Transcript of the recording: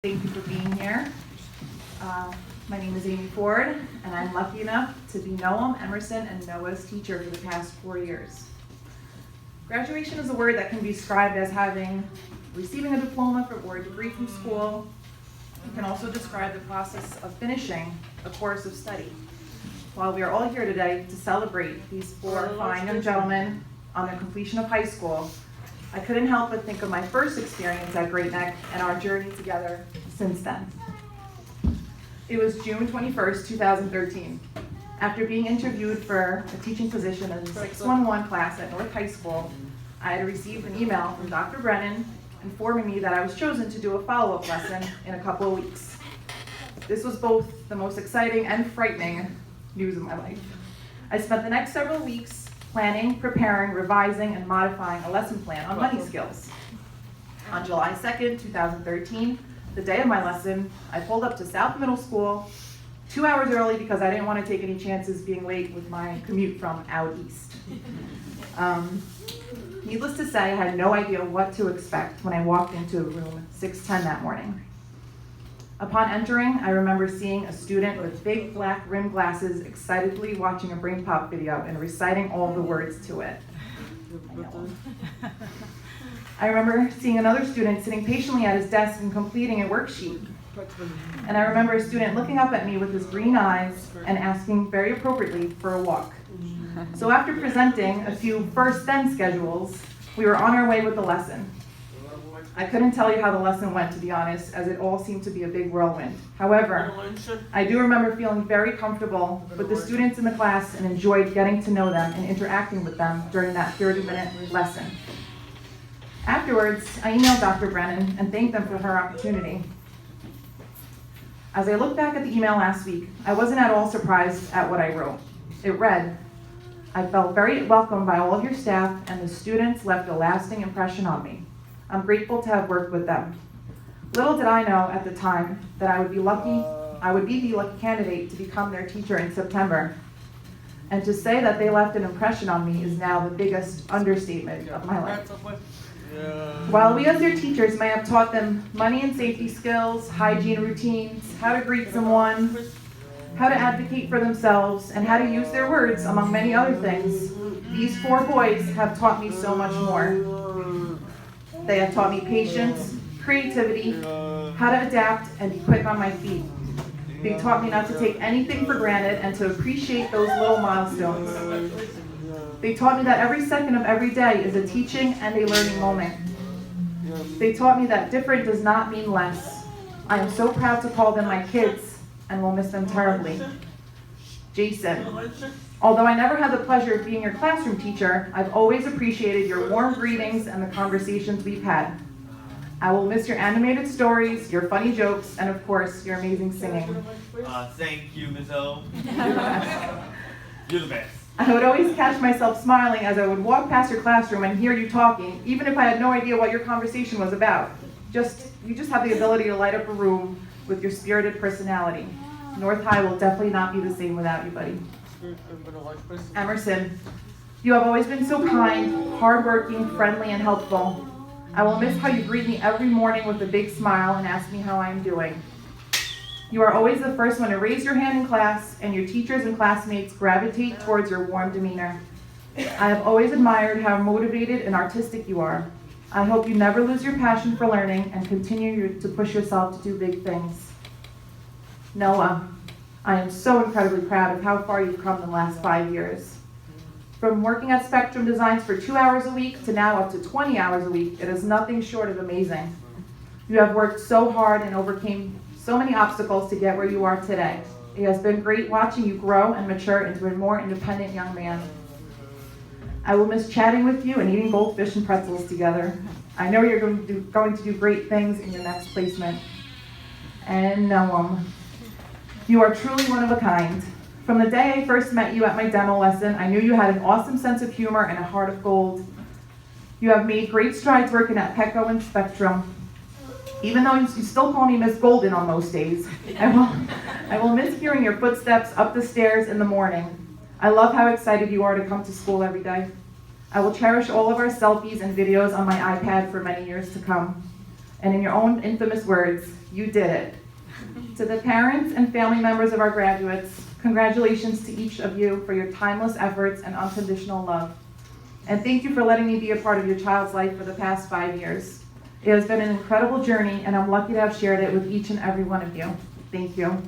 Thank you for being here. My name is Amy Ford, and I'm lucky enough to be Noam, Emerson, and Noah's teacher for the past 4 years. Graduation is a word that can be described as receiving a diploma or a degree from school. It can also describe the process of finishing a course of study. While we are all here today to celebrate these 4 fine young gentlemen on their completion of high school, I couldn't help but think of my first experience at Great Neck and our journey together since then. It was June 21st, 2013. After being interviewed for a teaching position in the 611 class at North High School, I had received an email from Dr. Brennan informing me that I was chosen to do a follow-up lesson in a couple of weeks. This was both the most exciting and frightening news of my life. I spent the next several weeks planning, preparing, revising, and modifying a lesson plan on money skills. On July 2nd, 2013, the day of my lesson, I pulled up to South Middle School 2 hours early because I didn't want to take any chances being late with my commute from out east. Needless to say, I had no idea what to expect when I walked into room 610 that morning. Upon entering, I remember seeing a student with big black rimmed glasses excitedly watching a Brain Pop video and reciting all the words to it. I remember seeing another student sitting patiently at his desk and completing a worksheet. And I remember a student looking up at me with his green eyes and asking very appropriately for a walk. So after presenting a few first-then schedules, we were on our way with the lesson. I couldn't tell you how the lesson went, to be honest, as it all seemed to be a big whirlwind. However, I do remember feeling very comfortable with the students in the class and enjoyed getting to know them and interacting with them during that 30-minute lesson. Afterwards, I emailed Dr. Brennan and thanked them for her opportunity. As I look back at the email last week, I wasn't at all surprised at what I wrote. It read, "I felt very welcomed by all of your staff, and the students left a lasting impression on me. I'm grateful to have worked with them. Little did I know at the time that I would be the lucky candidate to become their teacher in September. And to say that they left an impression on me is now the biggest understatement of my life. While we as their teachers may have taught them money and safety skills, hygiene routines, how to greet someone, how to advocate for themselves, and how to use their words, among many other things, these 4 boys have taught me so much more. They have taught me patience, creativity, how to adapt and be quick on my feet. They taught me not to take anything for granted and to appreciate those little milestones. They taught me that every second of every day is a teaching and a learning moment. They taught me that different does not mean less. I am so proud to call them my kids and will miss them terribly. Jason. Although I never had the pleasure of being your classroom teacher, I've always appreciated your warm greetings and the conversations we've had. I will miss your animated stories, your funny jokes, and of course, your amazing singing." Thank you, Ms. O. You're the best. I would always catch myself smiling as I would walk past your classroom and hear you talking, even if I had no idea what your conversation was about. You just have the ability to light up a room with your spirited personality. North High will definitely not be the same without you, buddy. Emerson, you have always been so kind, hardworking, friendly, and helpful. I will miss how you greet me every morning with a big smile and ask me how I am doing. You are always the first one to raise your hand in class, and your teachers and classmates gravitate towards your warm demeanor. I have always admired how motivated and artistic you are. I hope you never lose your passion for learning and continue to push yourself to do big things. Noah, I am so incredibly proud of how far you've come in the last 5 years. From working at Spectrum Designs for 2 hours a week to now up to 20 hours a week, it is nothing short of amazing. You have worked so hard and overcame so many obstacles to get where you are today. It has been great watching you grow and mature into a more independent young man. I will miss chatting with you and eating goldfish and pretzels together. I know you're going to do great things in your next placement. And Noam, you are truly one of a kind. From the day I first met you at my demo lesson, I knew you had an awesome sense of humor and a heart of gold. You have made great strides working at Petco and Spectrum. Even though you still call me Miss Golden on most days, I will miss hearing your footsteps up the stairs in the morning. I love how excited you are to come to school every day. I will cherish all of our selfies and videos on my iPad for many years to come. And in your own infamous words, you did it. To the parents and family members of our graduates, congratulations to each of you for your timeless efforts and unconditional love. And thank you for letting me be a part of your child's life for the past 5 years. It has been an incredible journey, and I'm lucky to have shared it with each and every one of you. Thank you.